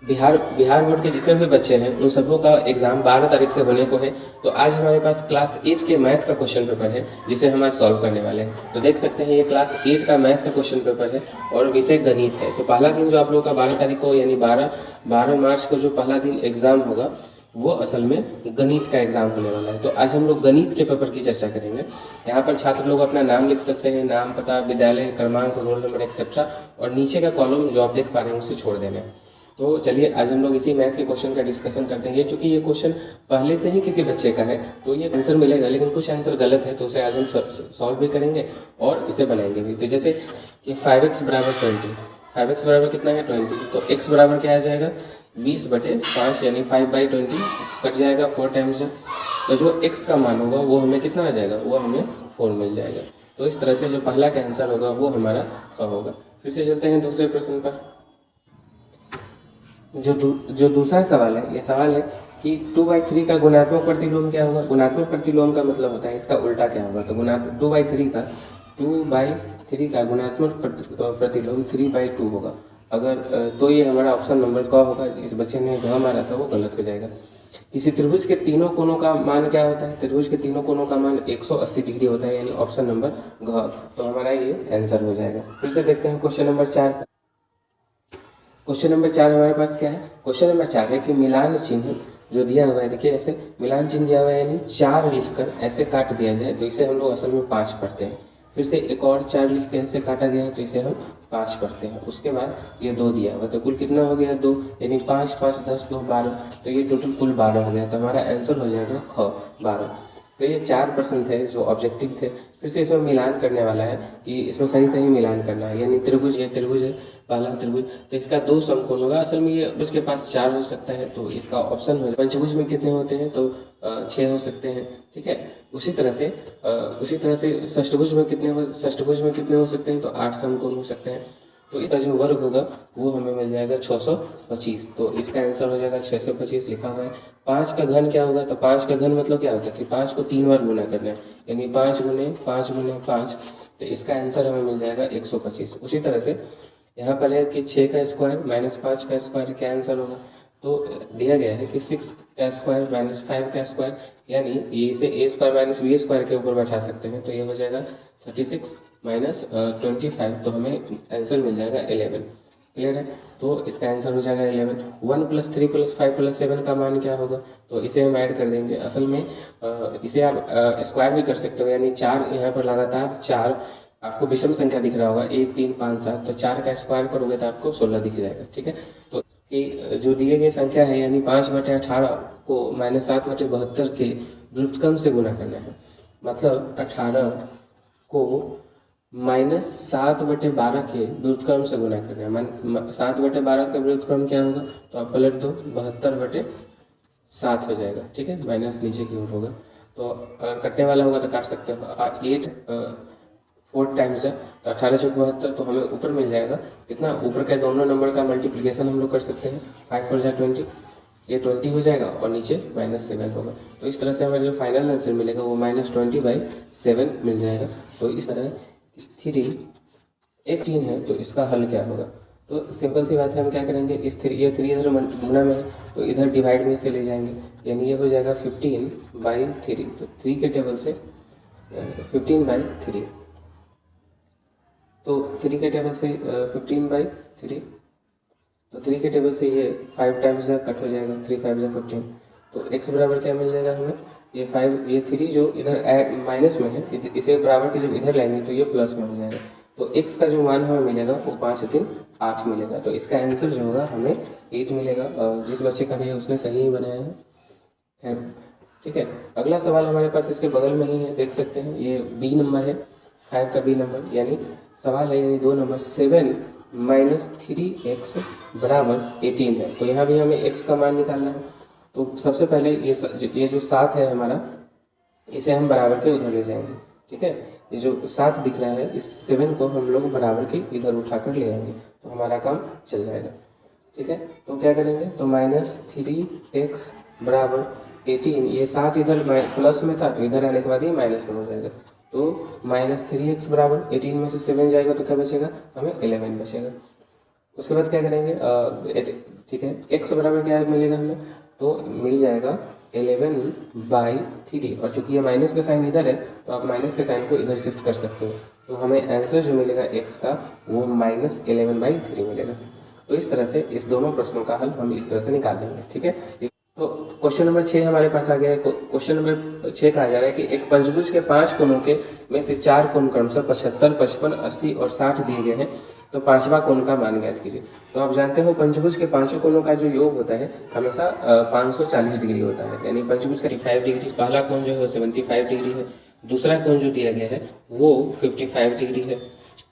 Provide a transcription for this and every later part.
Bihar Bihar board के जितने भी बच्चे हैं उन सबों का एग्जाम 12 तारीख से होने को है। तो आज हमारे पास क्लास 8 के मैथ का क्वेश्चन पेपर है जिसे हम आज सॉल्व करने वाले हैं। तो देख सकते हैं ये क्लास 8 का मैथ का क्वेश्चन पेपर है और विषय गणित है। तो पहला दिन जो आप लोगों का 12 तारीख को यानी 12 मार्च को जो पहला दिन एग्जाम होगा वो असल में गणित का एग्जाम होने वाला है। तो आज हम लोग गणित के पेपर की चर्चा करेंगे। यहाँ पर छात्र लोग अपना नाम लिख सकते हैं, नाम, पता, विद्यालय क्रमांक, रोल नंबर एक्सेट्रा, और नीचे का कॉलम जो आप देख पा रहे हैं उसे छोड़ देना है। तो चलिए आज हम लोग इसी मैथ के क्वेश्चन का डिस्कशन करते हैं। ये चूंकि ये क्वेश्चन पहले से ही किसी बच्चे का है तो ये आंसर मिलेगा, लेकिन कुछ आंसर गलत है तो उसे आज हम सॉल्व भी करेंगे और इसे बनाएंगे भी। तो जैसे कि 5x बराबर 20, 5x बराबर कितना है 20, तो x बराबर क्या आ जाएगा 20/5 यानी 5/20 कट जाएगा 4 टाइम्स। तो जो x का मान होगा वो हमें कितना आ जाएगा, वो हमें 4 मिल जाएगा। तो इस तरह से जो पहला का आंसर होगा वो हमारा ख होगा। फिर से चलते हैं दूसरे प्रश्न पर। जो दूसरा सवाल है, ये सवाल है कि 2/3 का गुणात्मक प्रतिलोम क्या होगा। गुणात्मक प्रतिलोम का मतलब होता है इसका उल्टा क्या होगा। तो 2/3 का गुणात्मक प्रतिलोम 3/2 होगा। अगर तो ये हमारा ऑप्शन नंबर क होगा। इस बच्चे ने घ मारा था वो गलत हो जाएगा। किसी त्रिभुज के तीनों कोणों का मान क्या होता है। त्रिभुज के तीनों कोणों का मान 180 डिग्री होता है यानी ऑप्शन नंबर घ। तो हमारा ये आंसर हो जाएगा। फिर से देखते हैं क्वेश्चन नंबर 4। क्वेश्चन नंबर 4 हमारे पास क्या है। क्वेश्चन नंबर 4 है कि मिलान चिन्ह जो दिया हुआ है, देखिए ऐसे मिलान चिन्ह दिया हुआ है यानी 4 लिखकर ऐसे काट दिया जाए तो इसे हम लोग असल में 5 पढ़ते हैं। फिर से एक और 4 लिख के ऐसे काटा गया तो इसे हम 5 पढ़ते हैं। उसके बाद ये 2 दिया हुआ तो कुल कितना हो गया 2, यानी 5 5 10 2 12, तो ये टोटल कुल 12 हो गया। तो हमारा आंसर हो जाएगा ख 12। तो ये 4 प्रश्न थे जो ऑब्जेक्टिव थे। फिर से इसमें मिलान करने वाला है कि इसमें सही सही मिलान करना है। यानी त्रिभुज, ये त्रिभुज है पहला त्रिभुज, तो इसका 2 समकोण होगा। असल में ये उसके पास 4 हो सकता है तो इसका ऑप्शन हो। पंचभुज में कितने होते हैं तो 6 हो सकते हैं, ठीक है। उसी तरह से षष्ठभुज में कितने हो सकते हैं तो 8 समकोण हो सकते हैं। तो इसका जो वर्ग होगा वो हमें मिल जाएगा 625। तो इसका आंसर हो जाएगा 625 लिखा हुआ है। 5 का घन क्या होगा, तो 5 का घन मतलब क्या होता है कि 5 को 3 बार गुना करना है, यानी 5 गुने 5 गुने 5। तो इसका आंसर हमें मिल जाएगा 125। उसी तरह से यहाँ पर है कि 6 का स्क्वायर माइनस 5 का स्क्वायर, क्या आंसर होगा। तो दिया गया है कि 6 का स्क्वायर माइनस 5 का स्क्वायर, यानी ये इसे a square minus b square के ऊपर बैठा सकते हैं। तो ये हो जाएगा 36 माइनस 25, तो हमें आंसर मिल जाएगा 11। क्लियर है। तो इसका आंसर हो जाएगा 11। 1 + 3 + 5 + 7 का मान क्या होगा, तो इसे हम ऐड कर देंगे। असल में इसे आप स्क्वायर भी कर सकते हो, यानी 4 यहाँ पर लगातार 4 आपको विषम संख्या दिख रहा होगा 1 3 5 7, तो 4 का स्क्वायर करोगे तो आपको 16 दिख जाएगा, ठीक है। तो कि जो दिए गए संख्या है यानी 5/18 को -7/72 के व्युत्क्रम से गुना करना है। मतलब 18 को -7/12 के व्युत्क्रम से गुना करना है। 7/12 का व्युत्क्रम क्या होगा, तो आप पलट दो 72/7 हो जाएगा, ठीक है। माइनस नीचे की ओर होगा तो अगर कटने वाला होगा तो काट सकते हो। 8 4 टाइम्स है तो 18 चौक 72, तो हमें ऊपर मिल जाएगा कितना, ऊपर के दोनों नंबर का मल्टीप्लिकेशन हम लोग कर सकते हैं। 5 पर 20, ये 20 हो जाएगा और नीचे -7 होगा। तो इस तरह से हमें जो फाइनल आंसर मिलेगा वो -20/7 मिल जाएगा। तो इस तरह 3 है तो इसका हल क्या होगा। तो सिंपल सी बात है, हम क्या करेंगे, इस 3 ये 3 इधर गुना में है तो इधर डिवाइड में इसे ले जाएंगे, यानी ये हो जाएगा 15/3। तो 3 के टेबल से 15/3, तो 3 के टेबल से 15/3, तो 3 के टेबल से ये 5 टाइम्स कट हो जाएगा, 3 5 15। तो x बराबर क्या मिल जाएगा हमें, ये 5 ये 3 जो इधर माइनस में है इसे बराबर के जब इधर लाएंगे तो ये प्लस में हो जाएगा। तो x का जो मान हमें मिलेगा वो 5 3 8 मिलेगा। तो इसका आंसर जो होगा हमें 8 मिलेगा। और जिस बच्चे का भी है उसने सही ही बनाया है, खैर ठीक है। अगला सवाल हमारे पास इसके बगल में ही है, देख सकते हैं ये बी नंबर है, 5 का बी नंबर, यानी सवाल है यानी 2 नंबर 7 - 3x बराबर 18 है। तो यहाँ भी हमें x का मान निकालना है। तो सबसे पहले ये जो 7 है हमारा, इसे हम बराबर के उधर ले जाएंगे, ठीक है। ये जो 7 दिख रहा है इस 7 को हम लोग बराबर के इधर उठा कर ले आएंगे तो हमारा काम चल जाएगा, ठीक है। तो क्या करेंगे, तो -3x बराबर 18, ये 7 इधर प्लस में था तो इधर आने के बाद ये माइनस में हो जाएगा। तो -3x बराबर 18 में से 7 जाएगा तो क्या बचेगा, हमें 11 बचेगा। उसके बाद क्या करेंगे, ठीक है। x बराबर क्या मिलेगा हमें, तो मिल जाएगा 11/3, और चूंकि ये माइनस का साइन इधर है तो आप माइनस के साइन को इधर शिफ्ट कर सकते हो, तो हमें आंसर जो मिलेगा x का वो -11/3 मिलेगा। तो इस तरह से इस दोनों प्रश्नों का हल हम इस तरह से निकाल लेंगे, ठीक है। तो क्वेश्चन नंबर 6 हमारे पास आ गया है। क्वेश्चन नंबर 6 कहा जा रहा है कि एक पंचभुज के 5 कोणों के में से 4 कोण क्रमशः 75, 55, 80 और 60 दिए गए हैं, तो पांचवा कोण का मान ज्ञात कीजिए। तो आप जानते हो पंचभुज के पांचों कोणों का जो योग होता है हमेशा 540 डिग्री होता है, यानी पंचभुज का 55 डिग्री, पहला कोण जो है वो 75 डिग्री है, दूसरा कोण जो दिया गया है वो 55 डिग्री है,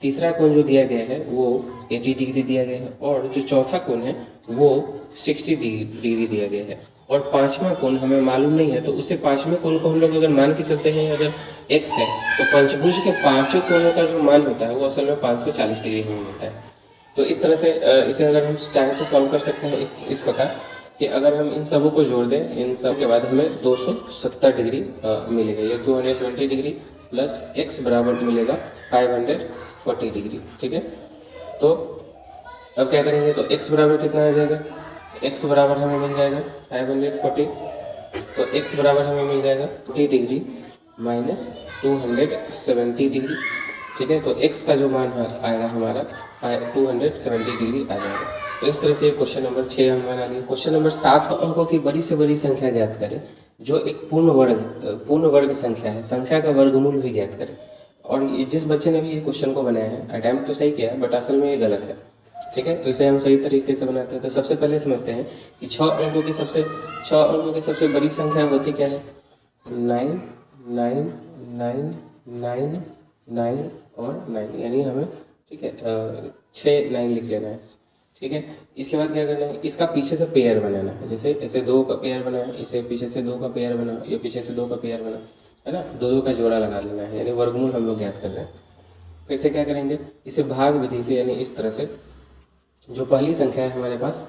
तीसरा कोण जो दिया गया है वो 80 डिग्री दिया गया है, और जो चौथा कोण है वो 60 डिग्री दिया गया है, और पांचवा कोण हमें मालूम नहीं है। तो उससे पांचवें कोण को हम लोग अगर मान के चलते हैं, अगर x है तो पंचभुज के पांचों कोणों का जो मान होता है वो असल में 540 डिग्री हमें मिलता है। तो इस तरह से इसे अगर हम चाहें तो सॉल्व कर सकते हैं इस प्रकार कि अगर हम इन सबों को जोड़ दें, इन सब के बाद हमें 270 डिग्री मिलेगा, ये 270 डिग्री प्लस x बराबर मिलेगा 540 डिग्री, ठीक है। तो अब क्या करेंगे, तो x बराबर कितना आ जाएगा, x बराबर हमें मिल जाएगा 540, तो x बराबर हमें मिल जाएगा 40 डिग्री माइनस 270 डिग्री, ठीक है। तो x का जो मान आएगा हमारा 270 डिग्री आ जाएगा। तो इस तरह से क्वेश्चन नंबर 6 हम बना लिए। क्वेश्चन नंबर 7, अंकों की बड़ी से बड़ी संख्या ज्ञात करें जो एक पूर्ण वर्ग संख्या है, संख्या का वर्गमूल भी ज्ञात करें। और ये जिस बच्चे ने भी ये क्वेश्चन को बनाया है, अटैम्प्ट तो सही किया है बट असल में ये गलत है, ठीक है। तो इसे हम सही तरीके से बनाते हैं। तो सबसे पहले समझते हैं कि 6 अंकों की सबसे बड़ी संख्या होती क्या है, 9 9 9 9 9 और 9, यानी हमें, ठीक है, 6 9 लिख लेना है, ठीक है। इसके बाद क्या करना है, इसका पीछे से पेयर बनाना है, जैसे ऐसे 2 का पेयर बना है, इसे पीछे से 2 का पेयर बना, ये पीछे से 2 का पेयर बना, है ना, 2 का जोड़ा लगा लेना है, यानी वर्गमूल हम लोग ज्ञात कर रहे हैं। फिर से क्या करेंगे, इसे भाग विधि से, यानी इस तरह से जो पहली संख्या है हमारे पास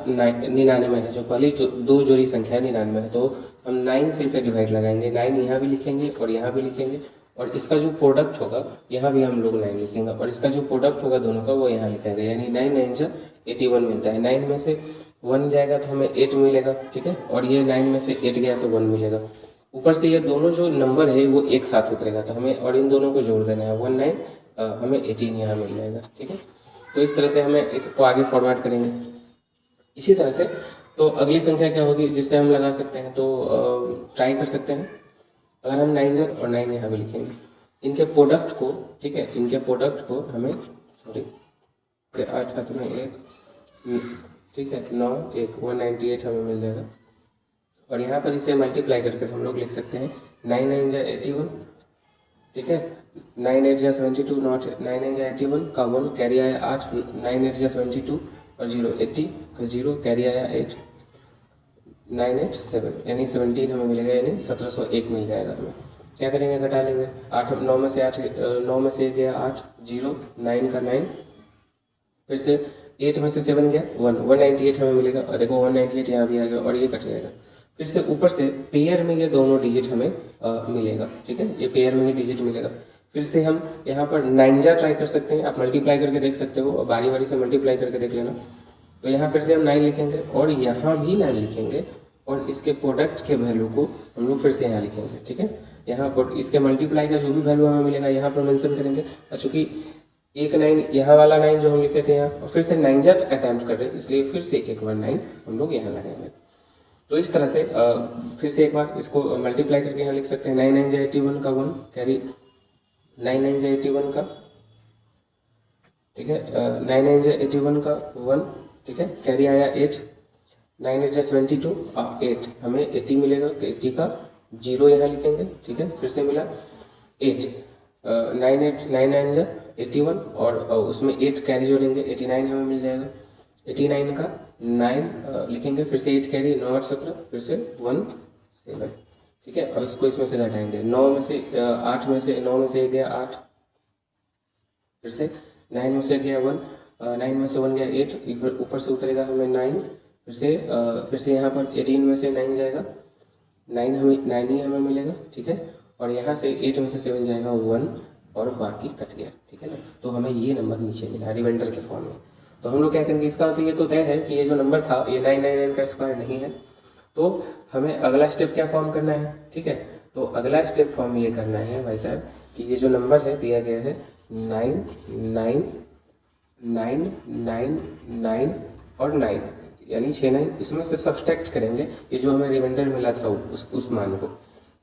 99 है, जो पहली जो 2 जोड़ी संख्या है 99 है, तो हम 9 से इसे डिवाइड लगाएंगे, 9 यहाँ भी लिखेंगे और यहाँ भी लिखेंगे, और इसका जो प्रोडक्ट होगा यहाँ भी हम लोग 9 लिखेंगे, और इसका जो प्रोडक्ट होगा दोनों का वो यहाँ लिखेंगे, यानी 9 9 जा 81 मिलता है। 9 में से 1 जाएगा तो हमें 8 मिलेगा, ठीक है, और ये 9 में से 8 गया तो 1 मिलेगा। ऊपर से ये दोनों जो नंबर है वो एक साथ उतरेगा, तो हमें और इन दोनों को जोड़ देना है, 1 9 हमें 18 यहाँ मिल जाएगा, ठीक है। तो इस तरह से हमें इसको आगे फॉरवर्ड करेंगे। इसी तरह से तो अगली संख्या क्या होगी जिससे हम लगा सकते हैं, तो ट्राई कर सकते हैं। अगर हम 9 और 9 यहाँ भी लिखेंगे, इनके प्रोडक्ट को, ठीक है, इनके प्रोडक्ट को हमें 8 हाथ में 1, ठीक है, 9 1 198 हमें मिल जाएगा। और यहाँ पर इसे मल्टीप्लाई करके हम लोग लिख सकते हैं 9 9 जा 81, ठीक है, 9 8 जा 72, नॉट 9 9 जा 81 का 1 कैरी आया 8, 9 8 जा 72 और 0 80 का 0 कैरी आया 8, 9 8 7, यानी 17 हमें मिलेगा, यानी 1701 मिल जाएगा हमें। क्या करेंगे, घटा लेंगे, 8 9 में से 8 9 में से 1 गया 8, 0 9 का 9, फिर से 8 में से 7 गया 1, 198 हमें मिलेगा, और देखो 198 यहाँ भी आ गया और ये कट जाएगा। फिर से ऊपर से पेयर में ये दोनों डिजिट हमें मिलेगा, ठीक है, ये पेयर में ही डिजिट मिलेगा। फिर से हम यहाँ पर 9 जा ट्राई कर सकते हैं, आप मल्टीप्लाई करके देख सकते हो, बारी बारी से मल्टीप्लाई करके देख लेना। तो यहाँ फिर से हम 9 लिखेंगे और यहाँ भी 9 लिखेंगे, और इसके प्रोडक्ट के वैल्यू को हम लोग फिर से यहाँ लिखेंगे, ठीक है। यहाँ पर इसके मल्टीप्लाई का जो भी वैल्यू हमें मिलेगा यहाँ पर मेंशन करेंगे, और चूँकि एक 9 यहाँ वाला 9 जो हम लिखे थे यहाँ, और फिर से 9 जा अटैम्प्ट कर रहे हैं, इसलिए फिर से एक बार 9 हम लोग यहाँ लगाएंगे। तो इस तरह से फिर से एक बार इसको मल्टीप्लाई करके यहाँ लिख सकते हैं, 9 9 जा 81 का 1 कैरी, 9 9 जा 81 का, ठीक है, 9 9 जा 81 का 1, ठीक है, कैरी आया 8, 9 8 जा 72 8, हमें 80 मिलेगा, 80 का 0 यहाँ लिखेंगे, ठीक है, फिर से मिला 8, 9 8 9 9 जा 81 और उसमें 8 कैरी जोड़ेंगे, 89 हमें मिल जाएगा, 89 का 9 लिखेंगे, फिर से 8 कैरी, 9 8 17, फिर से 1 7, ठीक है। अब इसको इसमें से घटाएंगे, 9 में से 8 में से 9 में से 1 गया 8, फिर से 9 में से गया 1, 9 में से 1 गया 8, ऊपर से उतरेगा हमें 9, फिर से यहाँ पर 18 में से 9 जाएगा, 9 ही हमें मिलेगा, ठीक है, और यहाँ से 8 में से 7 जाएगा 1 और बाकी कट गया, ठीक है ना। तो हमें ये नंबर नीचे मिला रिमाइंडर के फॉर्म में। तो हम लोग क्या करेंगे, इसका मतलब ये तो तय है कि ये जो नंबर था ये 999 का स्क्वायर नहीं है। तो हमें अगला स्टेप क्या फॉर्म करना है, ठीक है। तो अगला स्टेप फॉर्म ये करना है भाई साहब कि ये जो नंबर है दिया गया है 99999 और 9 यानी 69, इसमें से सब्सट्रैक्ट करेंगे ये जो हमें रिमाइंडर मिला था उस मान को,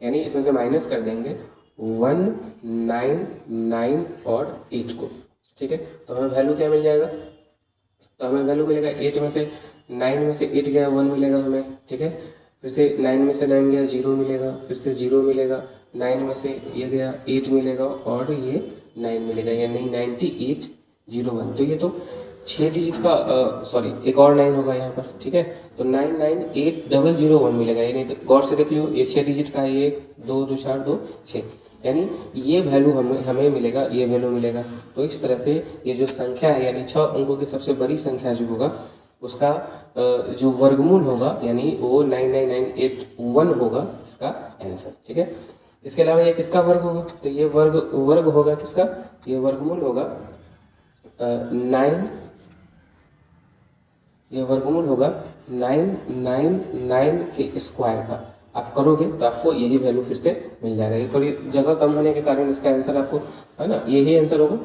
यानी इसमें से माइनस कर देंगे 199 और 8 को, ठीक है। तो हमें वैल्यू क्या मिल जाएगा, तो हमें वैल्यू मिलेगा 8 में से 9 में से 8 गया 1 मिलेगा हमें, ठीक है। फिर से 9 में से 9 गया 0 मिलेगा, फिर से 0 मिलेगा, 9 में से ये गया 8 मिलेगा और ये 9 मिलेगा, यानी 9801। तो ये तो 6 डिजिट का सॉरी एक और 9 होगा यहाँ पर, ठीक है। तो 998001 मिलेगा, यानी तो गौर से देख लियो ये 6 डिजिट का है, 1 2 2 4 2 6, यानी ये वैल्यू हमें मिलेगा, ये वैल्यू मिलेगा। तो इस तरह से ये जो संख्या है यानी 6 अंकों की सबसे बड़ी संख्या जो होगा उसका जो वर्गमूल होगा यानी वो 99981 होगा इसका आंसर, ठीक है। इसके अलावा ये किसका वर्ग होगा, तो ये वर्ग होगा किसका, ये वर्गमूल होगा 9, ये वर्गमूल होगा 999 के स्क्वायर का। आप करोगे तो आपको यही वैल्यू फिर से मिल जाएगा। ये थोड़ी जगह कम होने के कारण इसका आंसर आपको है ना यही आंसर होगा।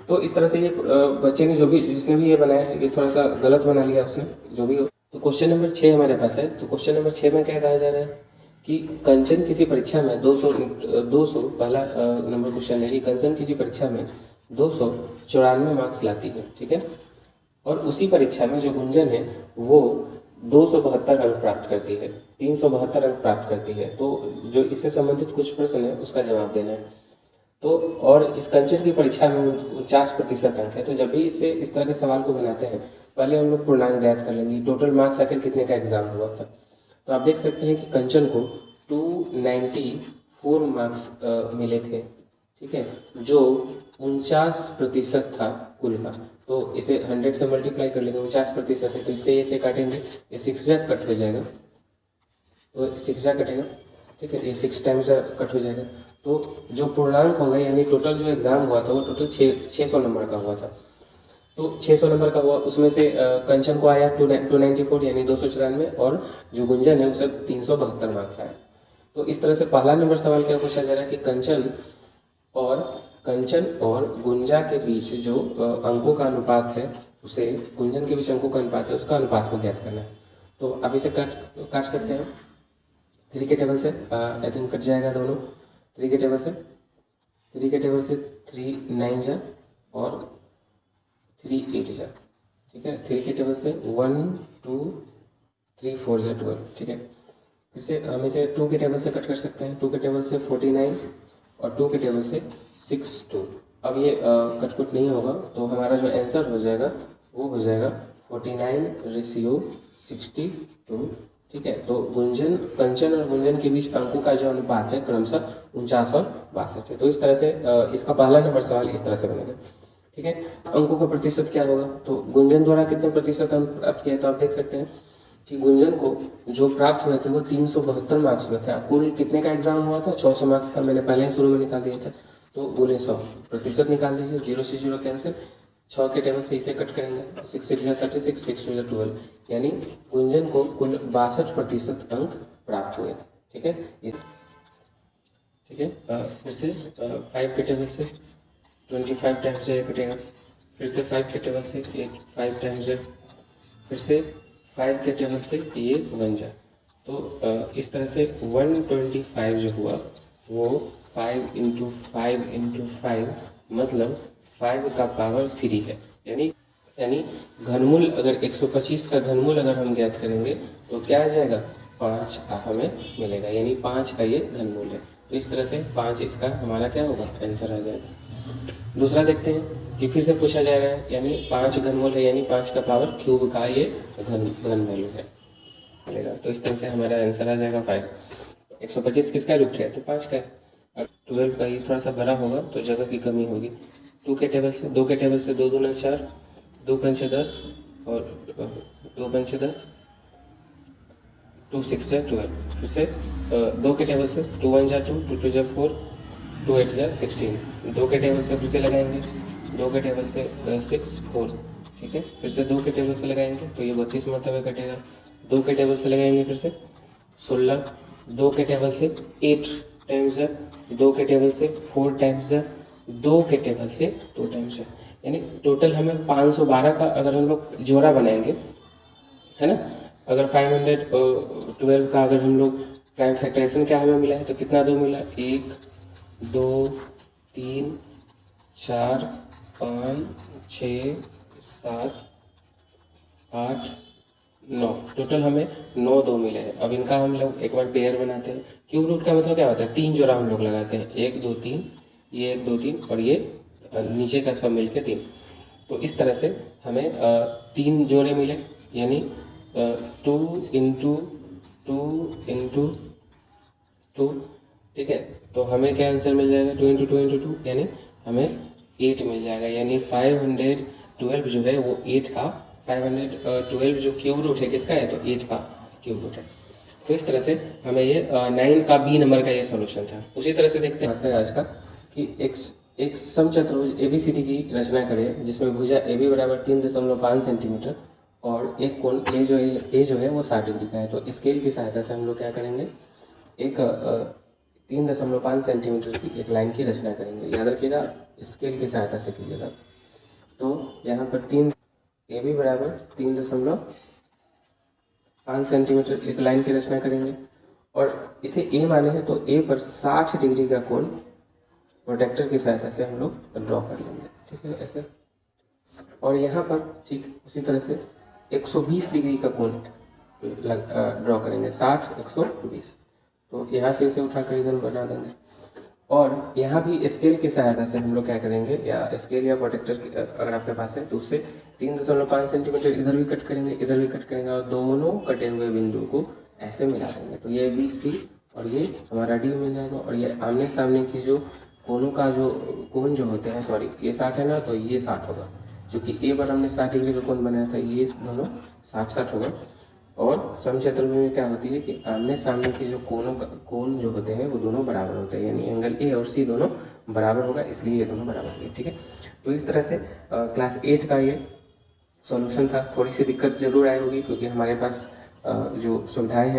तो इस तरह से ये बच्चे ने जिसने भी ये बनाया है ये थोड़ा सा गलत बना लिया उसने, जो भी हो। तो क्वेश्चन नंबर 6 हमारे पास है। तो क्वेश्चन नंबर 6 में क्या कहा जा रहा है कि कंचन किसी परीक्षा में 200 पहला नंबर क्वेश्चन है कि कंचन किसी परीक्षा में 294 मार्क्स लाती है, ठीक है। और उसी परीक्षा में जो गुंजन है वो 272 अंक प्राप्त करती है, 372 अंक प्राप्त करती है। तो जो इससे संबंधित कुछ प्रश्न है उसका जवाब देना है। तो और इस कंचन की परीक्षा में 49% अंक है। तो जब भी इससे इस तरह के सवाल को बनाते हैं पहले हम लोग पूर्णांक ज्ञात कर लेंगे, टोटल मार्क्स आखिर कितने का एग्जाम हुआ था। तो आप देख सकते हैं कि कंचन को 294 मार्क्स मिले थे, ठीक है, जो 49% था कुल का। तो इसे 100 से मल्टीप्लाई कर लेंगे, 50% है तो इसे काटेंगे, ये 6 जा कट हो जाएगा, तो 6 जा कटेगा, ठीक है, ये 6 टाइम्स कट हो जाएगा। तो जो पूर्णांक होगा यानी टोटल जो एग्ज़ाम हुआ था वो टोटल 600 नंबर का हुआ था। तो 600 नंबर का हुआ, उसमें से कंचन को आया 294 यानी 294 और जो गुंजन है उसे 372 मार्क्स आया। तो इस तरह से पहला नंबर सवाल क्या पूछा जा रहा है कि कंचन और गुंजा के बीच जो अंकों का अनुपात है उसे गुंजन के बीच अंकों का अनुपात है उसका अनुपात को ज्ञात करना है। तो आप इसे काट सकते हैं 3 के टेबल से, आई थिंक कट जाएगा दोनों। 3 के टेबल से 3 9 जा और 3 8 जा, ठीक है। 3 के टेबल से 1 2 3 4 जा 12, ठीक है। फिर से हम इसे 2 के टेबल से कट कर सकते हैं, 2 के टेबल से 49 और 2 के टेबल से 62। अब ये कटकुट नहीं होगा तो हमारा जो आंसर हो जाएगा वो हो जाएगा 49:62, ठीक है। तो कंचन और गुंजन के बीच अंकों का जो अनुपात है क्रमशः 49 और 62 है। तो इस तरह से इसका पहला नंबर सवाल इस तरह से बनेगा, ठीक है। अंकों का प्रतिशत क्या होगा, तो गुंजन द्वारा कितने प्रतिशत अंक प्राप्त किया, तो आप देख सकते हैं कि गुंजन को जो प्राप्त हुए थे वो 372 मार्क्स हुए थे। कुल कितने का एग्जाम हुआ था, 600 मार्क्स का, मैंने पहले ही शुरू में निकाल दिया था। तो गुने 100 प्रतिशत निकाल दीजिए, 0 से 0 कैंसिल, 6 के टेबल से इसे कट करेंगे, 6 6 36, 6 2 12, यानी गुंजन को कुल 62% अंक प्राप्त हुए थे, ठीक है। ठीक है, फिर से 5 के टेबल से 25 टाइम्स से कटेगा, फिर से 5 के टेबल से 5 टाइम्स से, फिर से 5 के टेबल से ये 1 जा। तो इस तरह से 125 जो हुआ वो 5 × 5 × 5 मतलब 5 का पावर 3 है। यानी घनमूल अगर 125 का घनमूल अगर हम ज्ञात करेंगे तो क्या आ जाएगा, 5 हमें मिलेगा, यानी 5 का ये घनमूल है। तो इस तरह से 5 इसका हमारा क्या होगा, आंसर आ जाएगा। दूसरा देखते हैं कि फिर से पूछा जा रहा है, यानी 5 घनमूल है, यानी 5 का पावर क्यूब का ये घन वैल्यू है मिलेगा। तो इस तरह से हमारा आंसर आ जाएगा 5। 125 किसका रूट है, तो 5 का है। और 12 का ये थोड़ा सा बड़ा होगा तो जगह की कमी होगी। 2 के टेबल से 2 दूना 4, 2 पंचे 10 और 2 पंचे 10, 2 6 जा 12, फिर से 2 के टेबल से 2 1 जा 2, 2 2 जा 4, 2 8 जा 16। 2 के टेबल से फिर से लगाएंगे, 2 के टेबल से 6 4, ठीक है। फिर से 2 के टेबल से लगाएंगे तो ये 32 मरतबे कटेगा। 2 के टेबल से लगाएंगे फिर से 16, 2 के टेबल से 8 टाइम्स है, 2 के टेबल से 4 टाइम्स है, 2 के टेबल से 2 टाइम्स है, यानी टोटल हमें 512 का अगर हम लोग जोड़ा बनाएंगे, है ना। अगर 512 का अगर हम लोग प्राइम फैक्टराइजेशन क्या हमें मिला है तो कितना 2 मिला, 1 2 3 4 5 6 7 8 9, टोटल हमें 9 2 मिले हैं। अब इनका हम लोग एक बार पेयर बनाते हैं। क्यूब रूट का मतलब क्या होता है, 3 जोड़ा हम लोग लगाते हैं, 1 2 3, ये 1 2 3 और ये नीचे का सब मिलके 3। तो इस तरह से हमें 3 जोड़े मिले, यानी 2 इंटू 2 इंटू 2, ठीक है। तो हमें क्या आंसर मिल जाएगा, 2 इंटू 2 इंटू 2 यानी हमें 8 मिल जाएगा, यानी 512 जो है वो 8 का 512 जो क्यूब रूट है किसका है, तो 8 का क्यूब रूट है। तो इस तरह से हमें ये 9 का बी नंबर का ये सॉल्यूशन था। उसी तरह से देखते हैं आज का कि एक समचतुर्भुज ABCD की रचना करें जिसमें भुजा AB बराबर 3.5 सेंटीमीटर और एक कोण ए जो है वो 60 डिग्री का है। तो स्केल की सहायता से हम लोग क्या करेंगे, एक 3.5 सेंटीमीटर की एक लाइन की रचना करेंगे। याद रखिएगा स्केल की सहायता से कीजिएगा। तो यहाँ पर AB बराबर 3.5 सेंटीमीटर एक लाइन की रचना करेंगे और इसे A माने हैं तो A पर 60 डिग्री का कोण प्रोटेक्टर की सहायता से हम लोग ड्रॉ कर लेंगे, ठीक है, ऐसे। और यहाँ पर ठीक उसी तरह से 120 डिग्री का कोण ड्रॉ करेंगे, 60 120। तो यहाँ से इसे उठाकर इधर बना देंगे और यहाँ भी स्केल की सहायता से हम लोग क्या करेंगे, या स्केल या प्रोटेक्टर अगर आपके पास है तो उससे 3.5 सेंटीमीटर इधर भी कट करेंगे, इधर भी कट करेंगे और दोनों कटे हुए बिंदु को ऐसे मिला देंगे। तो ये BC और ये हमारा D मिल जाएगा। और ये आमने सामने की जो कोनों का जो कोण जो होते हैं, सॉरी ये 60 है ना, तो ये 60 होगा, क्योंकि A पर हमने 60 डिग्री का कोण बनाया था, ये दोनों 60 होगा। और समचतुर्भुज में क्या होती है कि आमने सामने की जो कोण जो होते हैं वो दोनों बराबर होते हैं, यानी एंगल A और C दोनों बराबर होगा, इसलिए ये दोनों बराबर होंगे, ठीक है। तो इस तरह से क्लास 8 का ये सॉल्यूशन था। थोड़ी सी दिक्कत जरूर आई होगी क्योंकि हमारे पास जो सुविधाएं हैं